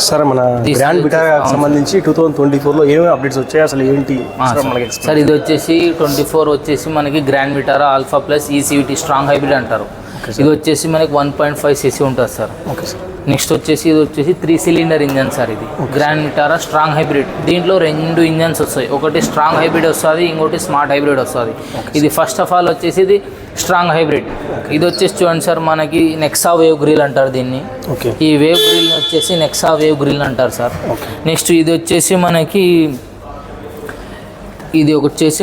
Sir మన grand Vitara సంబంధించి 2024లో ఏమేమి అప్డేట్స్ వచ్చాయి అసలు ఏంటి సార్? ఇది వచ్చేసి 24 వచ్చేసి మనకి Grand Vitara Alpha plus ECVT strong hybrid అంటారు. ఇది వచ్చేసి మనకి 1.5 cc ఉంటుంది సార్. Okay sir. నెక్స్ట్ వచ్చేసి ఇది వచ్చేసి 3 cylinder ఇంజన్ సార్. ఇది గ్రాండ్ విటారా స్ట్రాంగ్ హైబ్రిడ్. దీంట్లో 2 ఇంజన్స్ వస్తాయి, ఒకటి స్ట్రాంగ్ హైబ్రిడ్ వస్తుంది, ఇంకోటి స్మార్ట్ హైబ్రిడ్ వస్తుంది. ఇది ఫస్ట్ ఆఫ్ ఆల్ వచ్చేసి ఇది స్ట్రాంగ్ హైబ్రిడ్. ఇది వచ్చేసి చూడండి సార్, మనకి నెక్సా వేవ్ గ్రిల్ అంటారు దీన్ని. ఈ వేవ్ గ్రిల్ వచ్చేసి నెక్సా వేవ్ గ్రిల్ అంటారు సార్. నెక్స్ట్ ఇది వచ్చేసి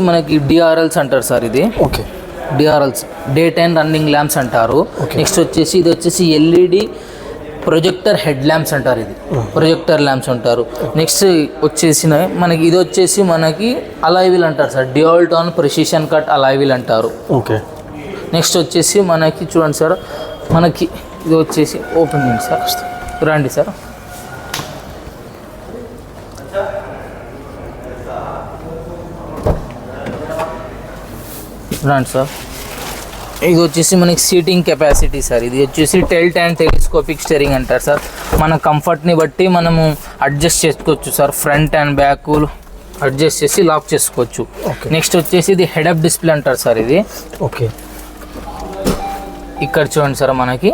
మనకి డిఆర్ఎల్స్ అంటారు సార్. ఇది DRLs day time running lamps అంటారు. నెక్స్ట్ వచ్చేసి ఇది వచ్చేసి ఎల్ఈడి ప్రొజెక్టర్ హెడ్ ల్యాంప్స్ అంటారు. ఇది ప్రొజెక్టర్ ల్యాంప్స్ అంటారు. నెక్స్ట్ వచ్చేసి మనకి ఇది వచ్చేసి మనకి అలాయ్ వీల్ అంటారు sir. Dual tone precision cut alloy wheel అంటారు. ఓకే. నెక్స్ట్ వచ్చేసి మనకి చూడండి సార్, మనకి ఇది వచ్చేసి ఓపెన్ చేయండి సార్, రండి సార్. రండి సార్. ఇది వచ్చేసి మనకి సీటింగ్ కెపాసిటీ సార్. ఇది వచ్చేసి టెల్ట్ అండ్ టెలిస్కోపిక్ స్టీరింగ్ అంటారు సార్. మన కంఫర్ట్ని బట్టి మనము అడ్జస్ట్ చేసుకోవచ్చు sir. Front and back adjust చేసి లాక్ చేసుకోవచ్చు. నెక్స్ట్ వచ్చేసి ఇది హెడ్ అప్ డిస్ప్లే అంటారు సార్. ఇది ఓకే. ఇక్కడ చూడండి సార్, మనకి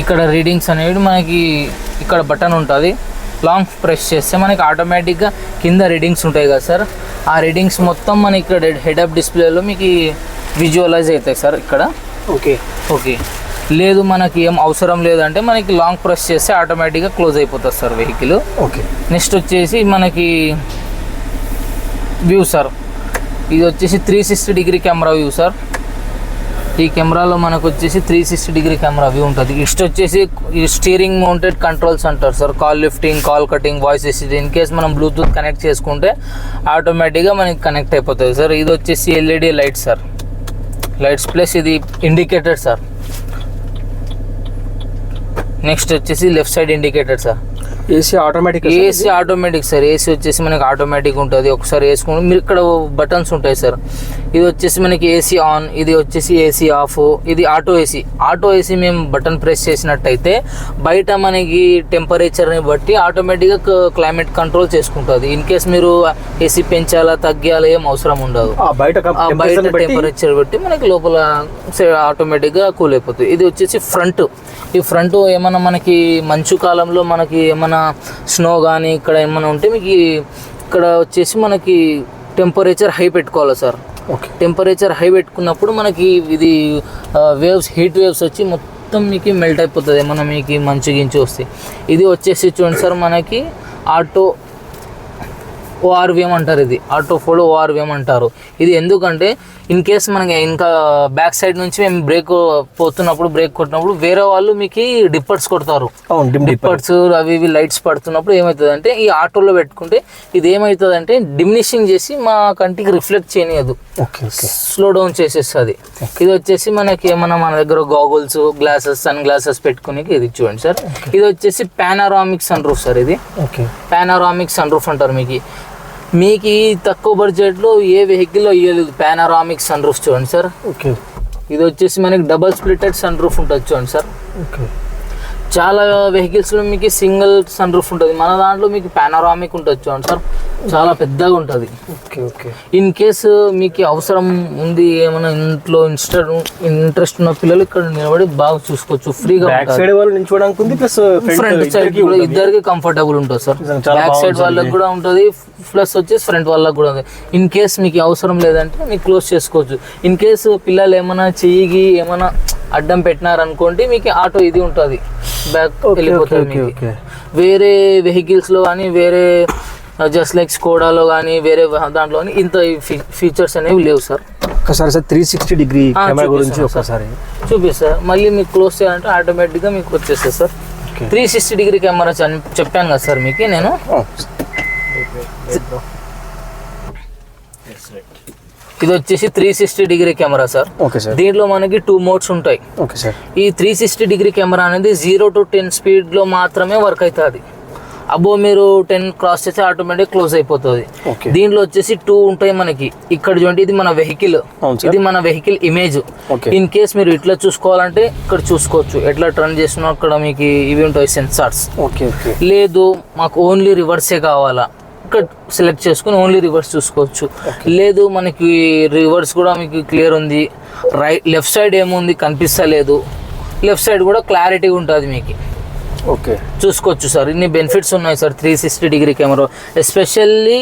ఇక్కడ రీడింగ్స్ అనేవి మనకి ఇక్కడ బటన్ ఉంటుంది. లాంగ్ ప్రెస్ చేస్తే మనకి ఆటోమేటిక్గా కింద రీడింగ్స్ ఉంటాయి కదా సార్. ఆ రీడింగ్స్ మొత్తం మనకి ఇక్కడ హెడ్ అప్ డిస్ప్లేలో మీకు విజువలైజ్ అవుతాయి సార్ ఇక్కడ. ఓకే. లేదు మనకి ఏం అవసరం లేదంటే మనకి లాంగ్ ప్రెస్ చేస్తే ఆటోమేటిక్గా క్లోజ్ అయిపోతుంది సార్ వెహికల్. ఓకే. నెక్స్ట్ వచ్చేసి మనకి వ్యూ సార్. ఇది వచ్చేసి 360 degree కెమెరా వ్యూ సార్. ఈ కెమెరాలో మనకు వచ్చేసి 360 degree కెమెరా వ్యూ ఉంటుంది. నెక్స్ట్ వచ్చేసి ఈ స్టీరింగ్ మౌంటెడ్ కంట్రోల్స్ అంటారు sir. Call lifting, call cutting, voice assist. In case మనం బ్లూటూత్ కనెక్ట్ చేసుకుంటే ఆటోమేటిక్గా మనకి కనెక్ట్ అయిపోతుంది సార్. ఇది వచ్చేసి LED lights sir. Lights plus ఇది ఇండికేటర్ సార్. నెక్స్ట్ వచ్చేసి left side indicator sir. AC automatic sir. AC వచ్చేసి మనకి ఆటోమేటిక్ ఉంటుంది. ఒకసారి వేసుకుంటే మీరు ఇక్కడ బటన్స్ ఉంటాయి సార్. ఇది వచ్చేసి మనకి ఏసీ ఆన్, ఇది వచ్చేసి ఏసీ ఆఫ్, ఇది ఆటో ఏసీ. ఆటో ఏసీ మేము బటన్ ప్రెస్ చేసినట్టయితే బయట మనకి టెంపరేచర్ని బట్టి ఆటోమేటిక్గా క్లైమేట్ కంట్రోల్ చేసుకుంటుంది. ఇన్ కేస్ మీరు ఏసీ పెంచాలా తగ్గాలా ఏం అవసరం ఉండదు. బయట టెంపరేచర్ బట్టి మనకి లోపల ఆటోమేటిక్గా కూల్ అయిపోతుంది. ఇది వచ్చేసి ఫ్రంట్. ఈ ఫ్రంట్ ఏమన్నా మనకి మంచు కాలంలో మనకి ఏమన్నా స్నో కానీ ఇక్కడ ఏమైనా ఉంటే మీకు ఇక్కడ వచ్చేసి మనకి టెంపరేచర్ హై పెట్టుకోవాలి సార్. టెంపరేచర్ హై పెట్టుకున్నప్పుడు మనకి ఇది హీట్ వేవ్స్ వచ్చి మొత్తం మీకు మెల్ట్ అయిపోతుంది ఏమన్నా మీకు మంచు గించి వస్తే. ఇది వచ్చేసి చూడండి సార్, మనకి ఆటో ఓఆర్విఎం అంటారు. ఇది ఆటో ఫోల్డ్ ఓఆర్విఎం అంటారు. ఇది ఎందుకంటే ఇన్ కేస్ మనకి ఇంకా బ్యాక్ సైడ్ నుంచి మేము బ్రేక్ పోతున్నప్పుడు బ్రేక్ కొట్టినప్పుడు వేరే వాళ్ళు మీకు డిప్పర్స్ కొడతారు. డిప్పర్స్ అవి ఇవి లైట్స్ పడుతున్నప్పుడు ఏమవుతుంది అంటే ఈ ఆటోలో పెట్టుకుంటే ఇది ఏమవుతుంది అంటే డిమినిషింగ్ చేసి మా కంటికి రిఫ్లెక్ట్ చేయనియదు, స్లో డౌన్ చేసేస్తుంది. ఇది వచ్చేసి మనకి ఏమన్నా మన దగ్గర గాగుల్స్, గ్లాసెస్, సన్ గ్లాసెస్ పెట్టుకుని ఇది చూడండి సార్. ఇది వచ్చేసి పానోరామిక్ సన్ రూఫ్ సార్. ఇది పానోరామిక్ సన్ రూఫ్ అంటారు. మీకు తక్కువ బడ్జెట్లో ఏ వెహికల్లో ఇవ్వలేదు పానోరామిక్ సన్ రూఫ్. చూడండి సార్. ఓకే. ఇది వచ్చేసి మనకి డబల్ స్ప్లిటెడ్ సన్ రూఫ్ ఉంటుంది. చూడండి సార్. ఓకే. చాలా వెహికల్స్లో మీకు సింగిల్ సన్ రూఫ్ ఉంటుంది, మన దాంట్లో మీకు పానోరామిక్ ఉంటుంది. చూడండి సార్, చాలా పెద్దగా ఉంటుంది. ఇన్ కేసు మీకు అవసరం ఉంది ఏమైనా ఇంట్లో ఇంట్రెస్ట్ ఉన్న పిల్లలు ఇక్కడ నిలబడి బాగా చూసుకోవచ్చు. ఫ్రీగా ఫ్రంట్ సైడ్ ఇద్దరికి కంఫర్టబుల్ ఉంటుంది సార్. బ్యాక్ సైడ్ వాళ్ళకి కూడా ఉంటుంది, ప్లస్ వచ్చేసి ఫ్రంట్ వాళ్ళకి కూడా ఉంది. ఇన్ కేస్ మీకు అవసరం లేదంటే మీకు క్లోజ్ చేసుకోవచ్చు. ఇన్ కేసు పిల్లలు ఏమైనా చెయ్యి ఏమైనా అడ్డం పెట్టినారనుకోండి మీకు ఆటో ఇది ఉంటుంది, బ్యాక్ వెళ్ళిపోతుంది. మీకు వేరే వెహికల్స్లో కానీ వేరే జస్ట్ లైక్ స్కోడాలో కానీ వేరే దాంట్లో కానీ ఇంత ఫీచర్స్ అనేవి లేవు సార్. ఒకసారి సార్ 360 degree కెమెరా గురించి ఒకసారి చూపిస్తా. మళ్ళీ మీకు క్లోజ్ చేయాలంటే ఆటోమేటిక్గా మీకు వచ్చేస్తుంది సార్. 360 degree కెమెరా చెప్పాను కదా సార్ మీకు నేను. ఇది వచ్చేసి 360 degree కెమెరా సార్. దీంట్లో మనకి 2 మోడ్స్ ఉంటాయి. ఈ 360 degree కెమెరా అనేది 0 to 10 స్పీడ్లో మాత్రమే వర్క్ అవుతుంది. అబో మీరు 10 క్రాస్ చేస్తే ఆటోమేటిక్ క్లోజ్ అయిపోతుంది. దీంట్లో వచ్చేసి 2 ఉంటాయి మనకి. ఇక్కడ చూడండి, ఇది మన వెహికల్, ఇది మన వెహికల్ ఇమేజ్. ఇన్ కేస్ మీరు ఇట్లా చూసుకోవాలంటే ఇక్కడ చూసుకోవచ్చు, ఎట్లా టర్న్ చేస్తున్నా అక్కడ మీకు ఇవి ఉంటాయి సెన్సార్స్. లేదు మాకు ఓన్లీ రివర్సే కావాలా, ఇక్కడ సెలెక్ట్ చేసుకుని ఓన్లీ రివర్స్ చూసుకోవచ్చు. లేదు మనకి రివర్స్ కూడా మీకు క్లియర్ ఉంది, లెఫ్ట్ సైడ్ ఏముంది కనిపిస్తలేదు, లెఫ్ట్ సైడ్ కూడా క్లారిటీ ఉంటుంది మీకు. చూసుకోవచ్చు సార్. ఇన్ని బెనిఫిట్స్ ఉన్నాయి sir 360 camera, especially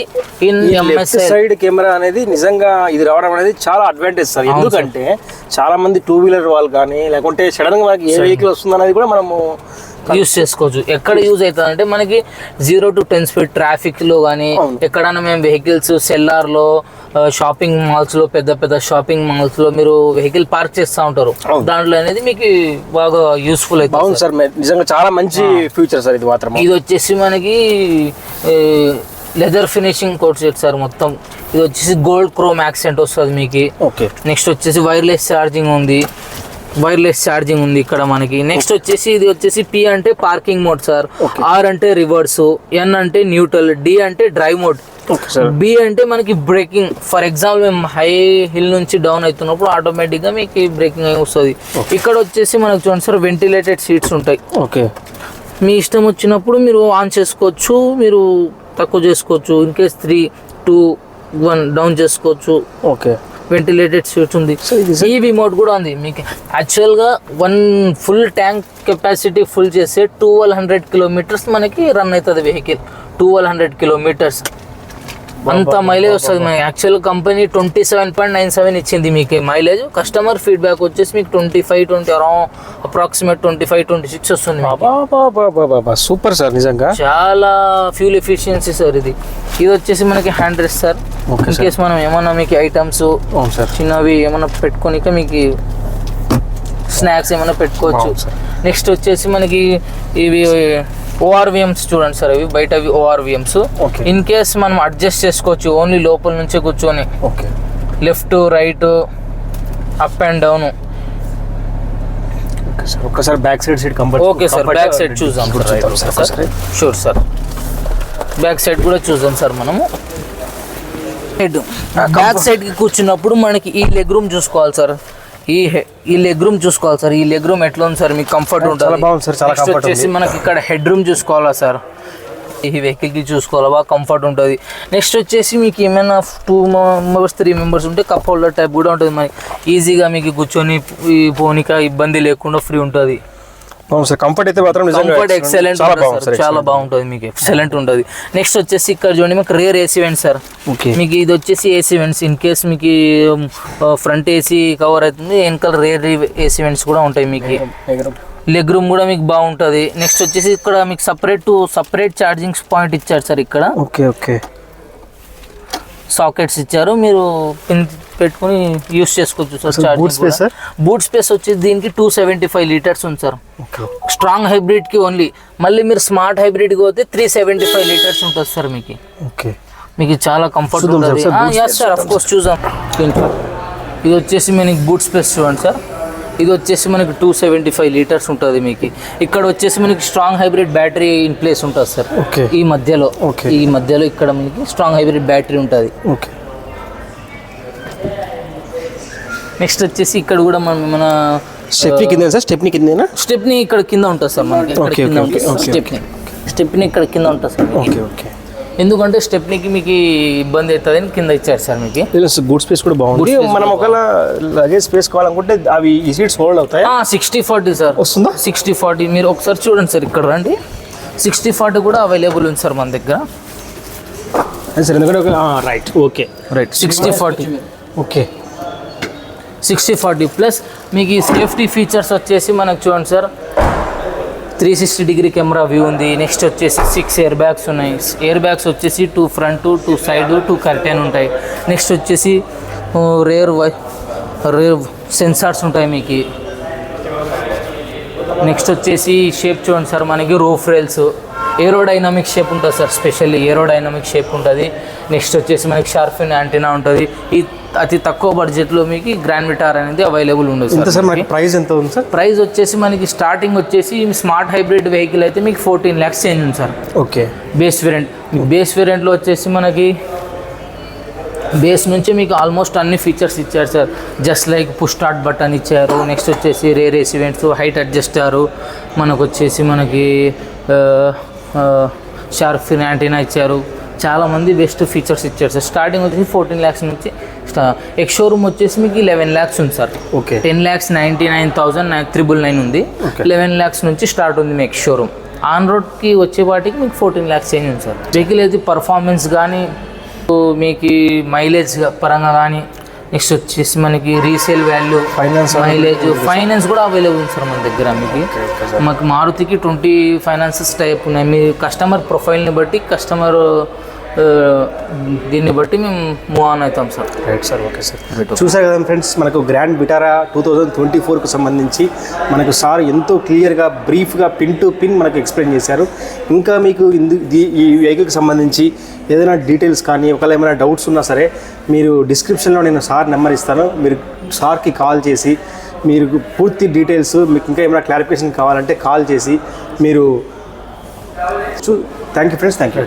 in left side camera అనేది నిజంగా ఇది రావడం అనేది చాలా అడ్వాంటేజ్ సార్. ఎందుకంటే చాలా మంది 2-వీలర్ వాళ్ళు కానీ లేకుంటే సడన్ గా మనకి ఏ వెహికల్ వస్తుంది అనేది కూడా మనము యూజ్ చేసుకోవచ్చు. ఎక్కడ యూజ్ అవుతుంది అంటే మనకి 0 to 10 స్పీడ్ ట్రాఫిక్ లో కానీ, ఎక్కడైనా మేము వెహికల్స్ సెల్లార్ లో, షాపింగ్ మాల్స్ లో, పెద్ద పెద్ద షాపింగ్ మాల్స్ లో మీరు వెహికల్ పార్క్ చేస్తూ ఉంటారు, దాంట్లో అనేది మీకు బాగా యూస్ఫుల్ అవుతుంది. అవును సార్, నిజంగా చాలా మంచి ఫ్యూచర్ సార్ ఇది మాత్రం. ఇది వచ్చేసి మనకి leather finishing coat set sir మొత్తం. ఇది వచ్చేసి గోల్డ్ క్రోమ్ యాక్సెంట్ వస్తుంది మీకు. నెక్స్ట్ వచ్చేసి వైర్లెస్ ఛార్జింగ్ ఉంది, ఇక్కడ మనకి. నెక్స్ట్ వచ్చేసి ఇది వచ్చేసి P అంటే పార్కింగ్ మోడ్ సార్, R అంటే రివర్స్, N అంటే న్యూట్రల్, D అంటే డ్రైవ్ మోడ్, B అంటే మనకి బ్రేకింగ్. ఫర్ ఎగ్జాంపుల్ మేము హై హిల్ నుంచి డౌన్ అవుతున్నప్పుడు ఆటోమేటిక్ గా మీకు బ్రేకింగ్ అయి వస్తుంది. ఇక్కడ వచ్చేసి మనకు చూడండి సార్, వెంటిలేటెడ్ సీట్స్ ఉంటాయి. మీ ఇష్టం వచ్చినప్పుడు మీరు ఆన్ చేసుకోవచ్చు, మీరు తక్కువ చేసుకోవచ్చు. ఇన్ కేస్ 3, 2, 1 డౌన్ చేసుకోవచ్చు. వెంటిలేటెడ్ సీట్స్ ఉంది. ఈవీ మోడ్ కూడా ఉంది మీకు. యాక్చువల్గా 1 ఫుల్ ట్యాంక్ కెపాసిటీ ఫుల్ చేస్తే 1200 కిలోమీటర్స్ మనకి రన్ అవుతుంది వెహికల్. 1200 కిలోమీటర్స్ అంత మైలేజ్ వస్తుంది మనకి. యాక్చువల్ కంపెనీ 27.97 ఇచ్చింది మీకు మైలేజ్. కస్టమర్ ఫీడ్బ్యాక్ వచ్చేసి మీకు 25-20 అరౌండ్ అప్రాక్సిమేట్ 25-26 వస్తుంది. సూపర్ సార్, నిజంగా చాలా ఫ్యూల్ ఎఫిషియన్సీ సార్ ఇది. ఇది వచ్చేసి మనకి hand rest sir. In case మనం ఏమన్నా మీకు ఐటమ్స్ చిన్నవి ఏమన్నా పెట్టుకోనిక మీకు స్నాక్స్ ఏమన్నా పెట్టుకోవచ్చు. నెక్స్ట్ వచ్చేసి మనకి ఇవి ORVMs చూడండి సార్, ఇవి బయట ORVMs. ఇన్ కేస్ మనం అడ్జస్ట్ చేసుకోవచ్చు ఓన్లీ లోపల నుంచే కూర్చొని, left right up and down. ఒకసారి back side seat comfort. Okay sir, back side చూద్దాం sir. Sure sir, back side కూడా చూద్దాం సార్ మనము. బ్యాక్ సైడ్ కి కూర్చున్నప్పుడు మనకి ఈ లెగ్ రూమ్ చూసుకోవాలి సార్, ఈ లెగ్ రూమ్ చూసుకోవాలి సార్. ఈ లెగ్ రూమ్ ఎట్లా ఉంది సార్, మీకు కంఫర్ట్ ఉంటుంది. నెక్స్ట్ వచ్చేసి మనకి ఇక్కడ హెడ్ రూమ్ చూసుకోవాలా సార్, ఈ వెహికల్ కి చూసుకోవాలా, బాగా కంఫర్ట్ ఉంటుంది. నెక్స్ట్ వచ్చేసి మీకు ఏమైనా 2 మెంబర్స్ 3 మెంబర్స్ ఉంటే కప్ హోల్డర్ టైప్ కూడా ఉంటుంది మనకి. ఈజీగా మీకు కూర్చొని పోనీక ఇబ్బంది లేకుండా ఫ్రీ ఉంటుంది. కంఫర్ట్ అయితే మాత్రం కంఫర్ట్ ఎక్సలెంట్, చాలా బాగుంటుంది మీకు, ఎక్సలెంట్ ఉంటుంది. నెక్స్ట్ వచ్చేసి ఇక్కడ చూడండి మీకు రేర్ ఏసీ వెంట్స్ సార్. మీకు ఇది వచ్చేసి ఏసీ వెంట్స్. ఇన్ కేస్ మీకు ఫ్రంట్ ఏసీ కవర్ అవుతుంది, వెనకాల రేర్ ఏసీ వెంట్స్ కూడా ఉంటాయి మీకు. లెగ్ రూమ్ కూడా మీకు బాగుంటుంది. నెక్స్ట్ వచ్చేసి ఇక్కడ మీకు సపరేట్ ఛార్జింగ్ పాయింట్ ఇచ్చారు సార్. ఇక్కడ సాకెట్స్ ఇచ్చారు, మీరు పిన్ పెట్టుకుని యూస్ చేసుకోవచ్చు సార్. బూట్ స్పేస్ వచ్చేసి దీనికి 275 లీటర్స్ ఉంది సార్. స్ట్రాంగ్ హైబ్రిడ్ కి ఓన్లీ. మళ్ళీ మీరు స్మార్ట్ హైబ్రిడ్ కి పోతే 375 లీటర్స్ ఉంటుంది సార్ మీకు. మీకు చాలా కంఫర్ట్ ఉంటుంది. సార్ ఆఫ్ కోర్స్ చూద్దాం. ఇది వచ్చేసి మనకి బూట్ స్పేస్ చూడండి సార్. ఇది వచ్చేసి మనకి 275 లీటర్స్ ఉంటుంది మీకు. ఇక్కడ వచ్చేసి మనకి strong hybrid battery in place ఉంటుంది సార్. ఈ మధ్యలో ఇక్కడ మనకి స్ట్రాంగ్ హైబ్రిడ్ బ్యాటరీ ఉంటుంది. నెక్స్ట్ వచ్చేసి ఇక్కడ కూడా మన స్టెప్ని ఇక్కడ కింద ఉంటుంది సార్ మనకి. స్టెప్ని ఇక్కడ కింద ఉంటుంది సార్. ఎందుకంటే స్టెప్నీకి మీకు ఇబ్బంది అవుతుంది అని కింద ఇచ్చారు సార్ మీకు. గుడ్ స్పేస్ కూడా బాగుంది. మనం ఒకవేళ లగేజ్ స్పేస్ కావాలనుకుంటే అవి ఈ సీట్స్ హోల్డ్ అవుతాయి. 60-40 సార్ వస్తుందా? 60-40 మీరు ఒకసారి చూడండి సార్, ఇక్కడ రండి. 60-40 కూడా అవైలబుల్ ఉంది సార్ మన దగ్గర. రైట్ 60-40 60-40 ప్లస్ మీకు ఈ సేఫ్టీ ఫీచర్స్ వచ్చేసి మనకు చూడండి సార్, 360 కెమెరా వ్యూ ఉంది. నెక్స్ట్ వచ్చేసి 6 ఎయిర్ బ్యాగ్స్ ఉన్నాయి. ఎయిర్ బ్యాగ్స్ వచ్చేసి 2 ఫ్రంట్, 2 సైడ్, 2 కర్టెన్ ఉంటాయి. నెక్స్ట్ వచ్చేసి రేర్ సెన్సార్స్ ఉంటాయి మీకు. నెక్స్ట్ వచ్చేసి షేప్ చూడండి సార్, మనకి రూఫ్ రైల్స్ ఏరోడైనమిక్ షేప్ ఉంటుంది సార్. స్పెషల్లీ ఏరోడైనమిక్ షేప్ ఉంటుంది. నెక్స్ట్ వచ్చేసి మనకి షార్ఫిన్ యాంటీనా ఉంటుంది. ఈ అతి తక్కువ బడ్జెట్లో మీకు గ్రాండ్ విటార్ అనేది అవైలబుల్ ఉండదు ఎంత సార్ మనకి ప్రైస్ ఎంత ఉంది సార్? ప్రైస్ వచ్చేసి మనకి స్టార్టింగ్ వచ్చేసి స్మార్ట్ హైబ్రిడ్ వెహికల్ అయితే మీకు 14 lakhs చేంజ్ ఉంది సార్. ఓకే. బేస్ వేరియంట్లో వచ్చేసి మనకి బేస్ నుంచి మీకు ఆల్మోస్ట్ అన్ని ఫీచర్స్ ఇచ్చారు sir. Just like push start button ఇచ్చారు, నెక్స్ట్ వచ్చేసి రేర్ ఏసీ వెంట్స్, హైట్ అడ్జస్టారు, మనకు వచ్చేసి మనకి షార్ప్ ఫిన్ యాంటీనా ఇచ్చారు. చాలామంది బెస్ట్ ఫీచర్స్ ఇచ్చారు సార్. స్టార్టింగ్ వచ్చేసి 14 lakhs నుంచి ఎక్స్ షోరూమ్ వచ్చేసి మీకు 11 lakhs ఉంది సార్. ఓకే. 10,99,999 ఉంది. 11 lakhs నుంచి స్టార్ట్ ఉంది మీ ఎక్స్ షోరూమ్. ఆన్ రోడ్కి వచ్చేపాటికి మీకు 14 lakhs చేంజ్ ఉంది సార్. వెహికల్ అయితే పర్ఫార్మెన్స్ కానీ మీకు మైలేజ్ పరంగా కానీ, నెక్స్ట్ వచ్చేసి మనకి రీసేల్ వాల్యూ, మైలేజ్, ఫైనాన్స్ కూడా అవైలబుల్ ఉంది సార్ మన దగ్గర. మీకు మాకు మారుతికి 20 ఫైనాన్సెస్ టైప్ ఉన్నాయి. మీ కస్టమర్ ప్రొఫైల్ని బట్టి, కస్టమర్ దీన్ని బట్టి మేము మూవ్ ఆన్ అవుతాం sir. Right sir. Okay sir. చూసారు కదా ఫ్రెండ్స్, మనకు గ్రాండ్ విటారా 2024కు సంబంధించి మనకు సార్ ఎంతో క్లియర్గా బ్రీఫ్గా పిన్ టు పిన్ మనకు ఎక్స్ప్లెయిన్ చేశారు. ఇంకా మీకు ఈ వెహికల్కి సంబంధించి ఏదైనా డీటెయిల్స్ కానీ ఒకవేళ ఏమైనా డౌట్స్ ఉన్నా సరే మీరు డిస్క్రిప్షన్లో నేను సార్ నెంబర్ ఇస్తాను, మీరు సార్కి కాల్ చేసి మీరు పూర్తి డీటెయిల్స్, మీకు ఇంకా ఏమైనా క్లారిఫికేషన్ కావాలంటే కాల్ చేసి మీరు thank you friends. Thank you.